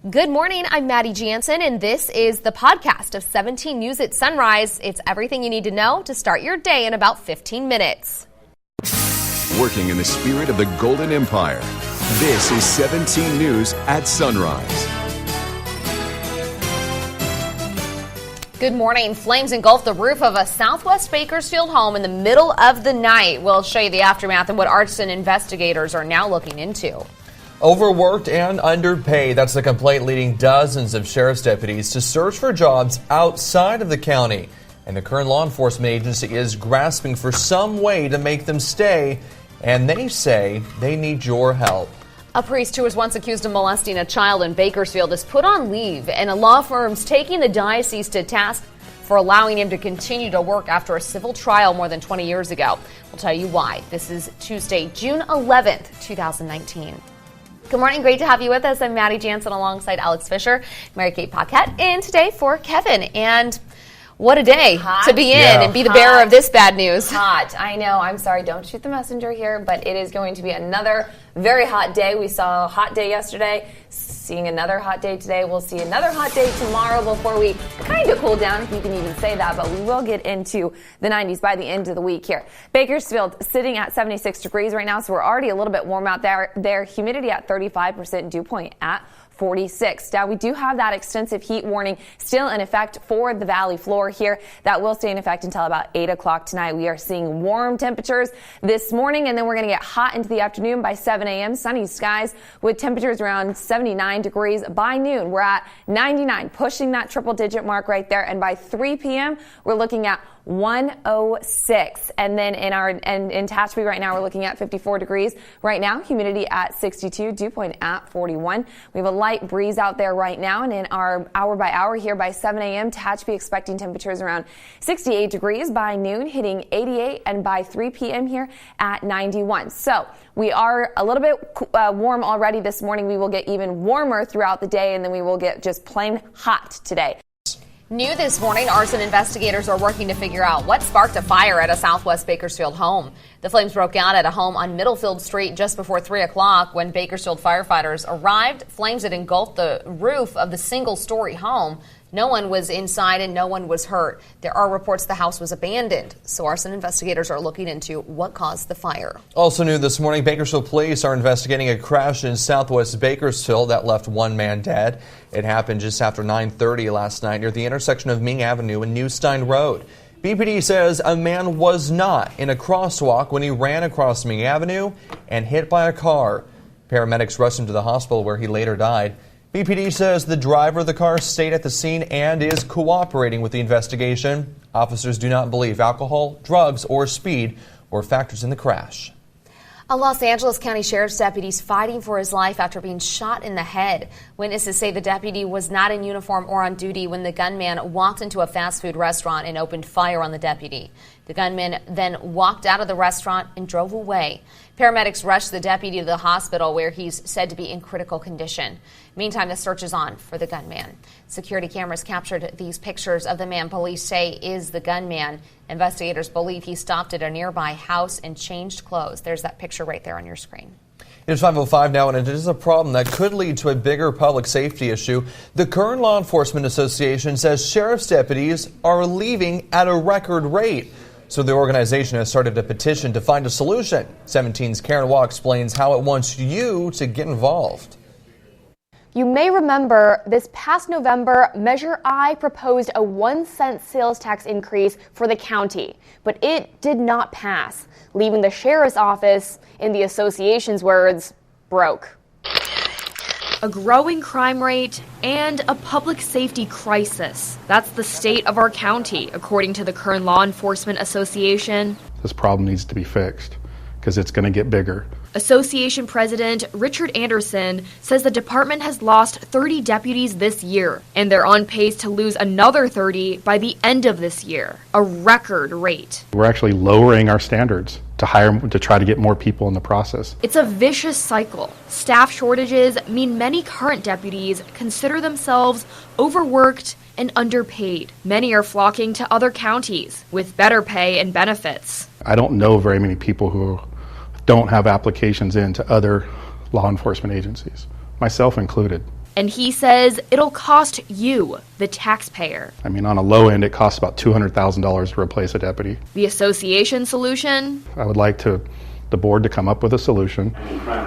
Good morning, I'm Maddie Jansen, and this is the podcast of 17 News at Sunrise. It's everything you need to know to start your day in about 15 minutes. Working in the spirit of the Golden Empire, this is 17 News at Sunrise. Good morning. Flames engulfed the roof of a Southwest Bakersfield home in the middle of the night. We'll show you the aftermath and what arson investigators are now looking into. Overworked and underpaid. That's the complaint leading dozens of sheriff's deputies to search for jobs outside of the county. And the current law enforcement agency is grasping for some way to make them stay. And they say they need your help. A priest who was once accused of molesting a child in Bakersfield is put on leave, and a law firm's taking the diocese to task for allowing him to continue to work after a civil trial more than 20 years ago. We'll tell you why. This is Tuesday, June 11th, 2019. Good morning. Great to have you with us. I'm Maddie Jansen alongside Alex Fisher, Mary Kate Paquette, and today for Kevin. And what a day to be in and be the bearer of this bad news. Hot. I know. I'm sorry. Don't shoot the messenger here, but it is going to be another very hot day. We saw a hot day yesterday. Seeing another hot day today. We'll see another hot day tomorrow before we kind of cool down, if you can even say that, but we will get into the 90s by the end of the week here. Bakersfield sitting at 76 degrees right now, so we're already a little bit warm out there. Humidity at 35%, dew point at 46. Now, we do have that extensive heat warning still in effect for the valley floor here. That will stay in effect until about 8 o'clock tonight. We are seeing warm temperatures this morning, and then we're going to get hot into the afternoon by 7 a.m. Sunny skies with temperatures around 79 degrees. By noon, we're at 99, pushing that triple-digit mark right there. And by 3 p.m., we're looking at 106. And then in Tehachapi right now, we're looking at 54 degrees. Right now, humidity at 62, dew point at 41. We have a light breeze out there right now. And in our hour by hour here by 7 a.m., Tehachapi expecting temperatures around 68 degrees. By noon, hitting 88. And by 3 p.m. here at 91. So we are a little bit warm already this morning. We will get even warmer throughout the day, and then we will get just plain hot today. New this morning, arson investigators are working to figure out what sparked a fire at a Southwest Bakersfield home. The flames broke out at a home on Middlefield Street just before 3 o'clock. When Bakersfield firefighters arrived, flames had engulfed the roof of the single-story home. No one was inside and no one was hurt. There are reports the house was abandoned, so arson investigators are looking into what caused the fire. Also new this morning, Bakersfield police are investigating a crash in Southwest Bakersfield that left one man dead. It happened just after 9:30 last night near the intersection of Ming Avenue and New Stein Road. BPD says a man was not in a crosswalk when he ran across Ming Avenue and hit by a car. Paramedics rushed him to the hospital where he later died. BPD says the driver of the car stayed at the scene and is cooperating with the investigation. Officers do not believe alcohol, drugs, or speed were factors in the crash. A Los Angeles County Sheriff's deputy is fighting for his life after being shot in the head. Witnesses say the deputy was not in uniform or on duty when the gunman walked into a fast food restaurant and opened fire on the deputy. The gunman then walked out of the restaurant and drove away. Paramedics rushed the deputy to the hospital where he's said to be in critical condition. Meantime, the search is on for the gunman. Security cameras captured these pictures of the man police say is the gunman. Investigators believe he stopped at a nearby house and changed clothes. There's that picture right there on your screen. It's 5:05 now, and it is a problem that could lead to a bigger public safety issue. The Kern Law Enforcement Association says sheriff's deputies are leaving at a record rate. So the organization has started a petition to find a solution. 17's Karen Waugh explains how it wants you to get involved. You may remember this past November, Measure I proposed a 1-cent sales tax increase for the county, but it did not pass, leaving the sheriff's office, in the association's words, broke. A growing crime rate and a public safety crisis. That's the state of our county, according to the Kern Law Enforcement Association. This problem needs to be fixed because it's going to get bigger. Association President Richard Anderson says the department has lost 30 deputies this year, and they're on pace to lose another 30 by the end of this year, a record rate. We're actually lowering our standards to try to get more people in the process. It's a vicious cycle. Staff shortages mean many current deputies consider themselves overworked and underpaid. Many are flocking to other counties with better pay and benefits. I don't know very many people who don't have applications into other law enforcement agencies, myself included. And he says it'll cost you, the taxpayer. I mean, on a low end, it costs about $200,000 to replace a deputy. The association solution? I would like the board to come up with a solution,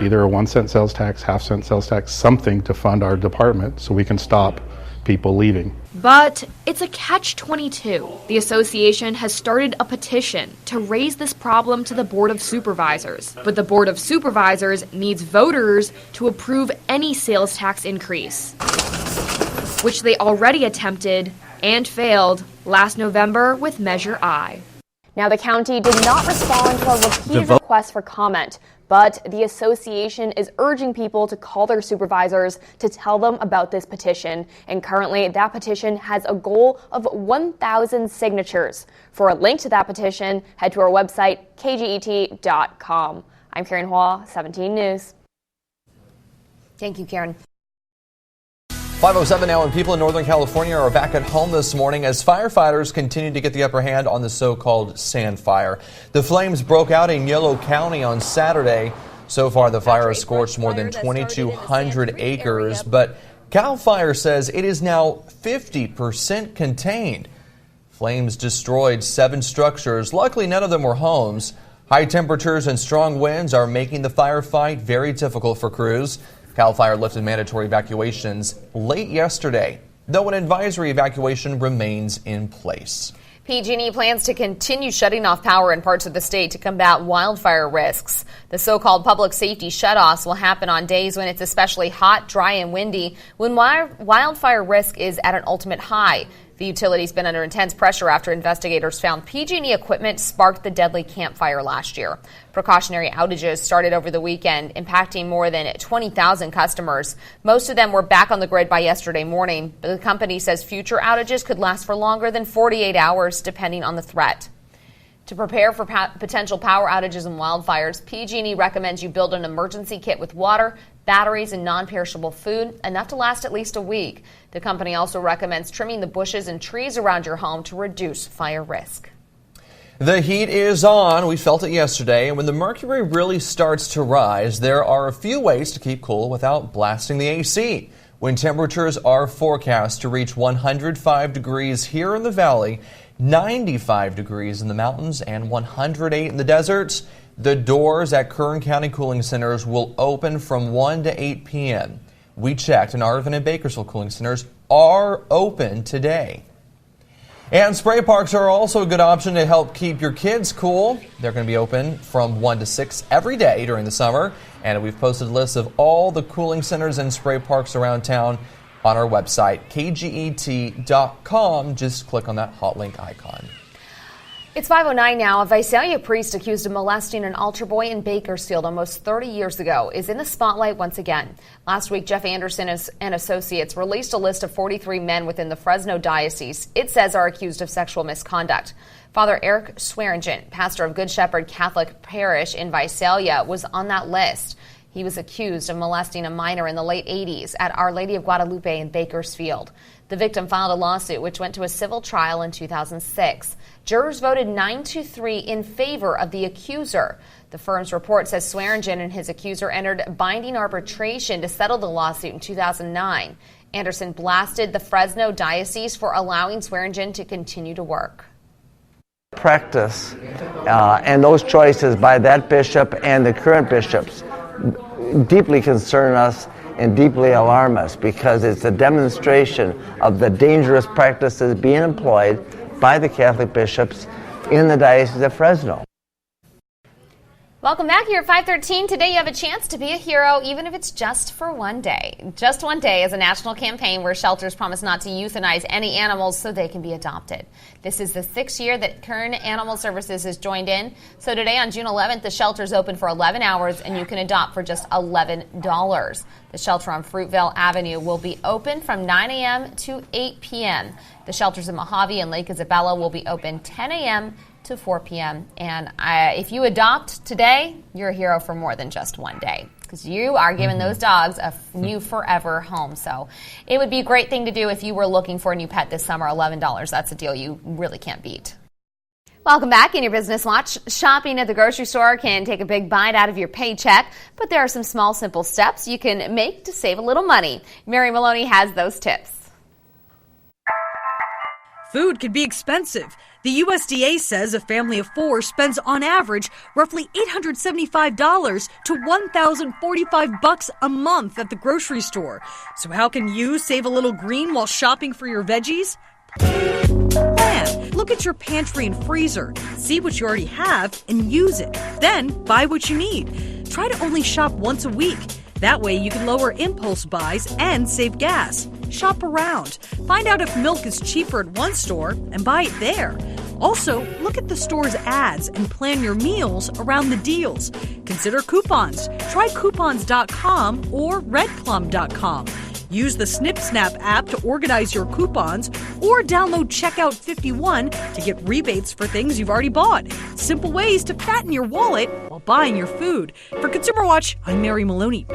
either a 1 cent sales tax, half cent sales tax, something to fund our department so we can stop people leaving. But it's a catch-22. The association has started a petition to raise this problem to the Board of Supervisors. But the Board of Supervisors needs voters to approve any sales tax increase, which they already attempted and failed last November with Measure I. Now, the county did not respond to a repeated request for comment, but the association is urging people to call their supervisors to tell them about this petition. And currently, that petition has a goal of 1,000 signatures. For a link to that petition, head to our website, kget.com. I'm Karen Hua, 17 News. Thank you, Karen. 5:07 now, and people in Northern California are back at home this morning as firefighters continue to get the upper hand on the so-called sand fire. The flames broke out in Yolo County on Saturday. So far, the fire has scorched more than 2,200 acres, but CAL FIRE says it is now 50% contained. Flames destroyed 7 structures. Luckily, none of them were homes. High temperatures and strong winds are making the firefight very difficult for crews. CAL FIRE lifted mandatory evacuations late yesterday, though an advisory evacuation remains in place. PG&E plans to continue shutting off power in parts of the state to combat wildfire risks. The so-called public safety shutoffs will happen on days when it's especially hot, dry, and windy, when wildfire risk is at an ultimate high. The utility's been under intense pressure after investigators found PG&E equipment sparked the deadly campfire last year. Precautionary outages started over the weekend, impacting more than 20,000 customers. Most of them were back on the grid by yesterday morning, but the company says future outages could last for longer than 48 hours, depending on the threat. To prepare for potential power outages and wildfires, PG&E recommends you build an emergency kit with water, batteries, and non-perishable food, enough to last at least a week. The company also recommends trimming the bushes and trees around your home to reduce fire risk. The heat is on. We felt it yesterday, and when the mercury really starts to rise, there are a few ways to keep cool without blasting the AC. When temperatures are forecast to reach 105 degrees here in the valley, 95 degrees in the mountains, and 108 in the deserts, the doors at Kern County cooling centers will open from 1 to 8 p.m. We checked, and Arvin and Bakersfield cooling centers are open today. And spray parks are also a good option to help keep your kids cool. They're going to be open from 1 to 6 every day during the summer. And we've posted lists of all the cooling centers and spray parks around town on our website, kget.com. Just click on that hot link icon. It's 5:09 now. A Visalia priest accused of molesting an altar boy in Bakersfield almost 30 years ago is in the spotlight once again. Last week, Jeff Anderson and associates released a list of 43 men within the Fresno diocese it says are accused of sexual misconduct. Father Eric Swearingen, pastor of Good Shepherd Catholic Parish in Visalia, was on that list. He was accused of molesting a minor in the late 80s at Our Lady of Guadalupe in Bakersfield. The victim filed a lawsuit which went to a civil trial in 2006. Jurors voted 9-3 in favor of the accuser. The firm's report says Swearingen and his accuser entered binding arbitration to settle the lawsuit in 2009. Anderson blasted the Fresno diocese for allowing Swearingen to continue to work. Practice and those choices by that bishop and the current bishops deeply concern us and deeply alarm us because it's a demonstration of the dangerous practices being employed by the Catholic bishops in the Diocese of Fresno. Welcome back here at 5:13. Today you have a chance to be a hero, even if it's just for one day. Just One Day is a national campaign where shelters promise not to euthanize any animals so they can be adopted. This is the 6th year that Kern Animal Services has joined in. So today on June 11th, the shelter's open for 11 hours and you can adopt for just $11. The shelter on Fruitvale Avenue will be open from 9 a.m. to 8 p.m. The shelters in Mojave and Lake Isabella will be open 10 a.m. to 4 p.m. And if you adopt today, you're a hero for more than just one day because you are giving those dogs a new forever home. So it would be a great thing to do if you were looking for a new pet this summer. $11, that's a deal you really can't beat. Welcome back in your Business Watch. Shopping at the grocery store can take a big bite out of your paycheck, but there are some small, simple steps you can make to save a little money. Mary Maloney has those tips. Food can be expensive. The USDA says a family of 4 spends on average roughly $875 to $1,045 a month at the grocery store. So how can you save a little green while shopping for your veggies? Plan. Look at your pantry and freezer. See what you already have and use it. Then buy what you need. Try to only shop once a week. That way you can lower impulse buys and save gas. Shop around. Find out if milk is cheaper at one store and buy it there. Also, look at the store's ads and plan your meals around the deals. Consider coupons. Try coupons.com or redplum.com. Use the SnipSnap app to organize your coupons or download Checkout 51 to get rebates for things you've already bought. Simple ways to fatten your wallet while buying your food. For Consumer Watch, I'm Mary Maloney.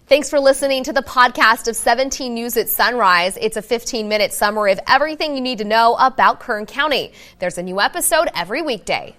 Thanks for listening to the podcast of 17 News at Sunrise. It's a 15-minute summary of everything you need to know about Kern County. There's a new episode every weekday.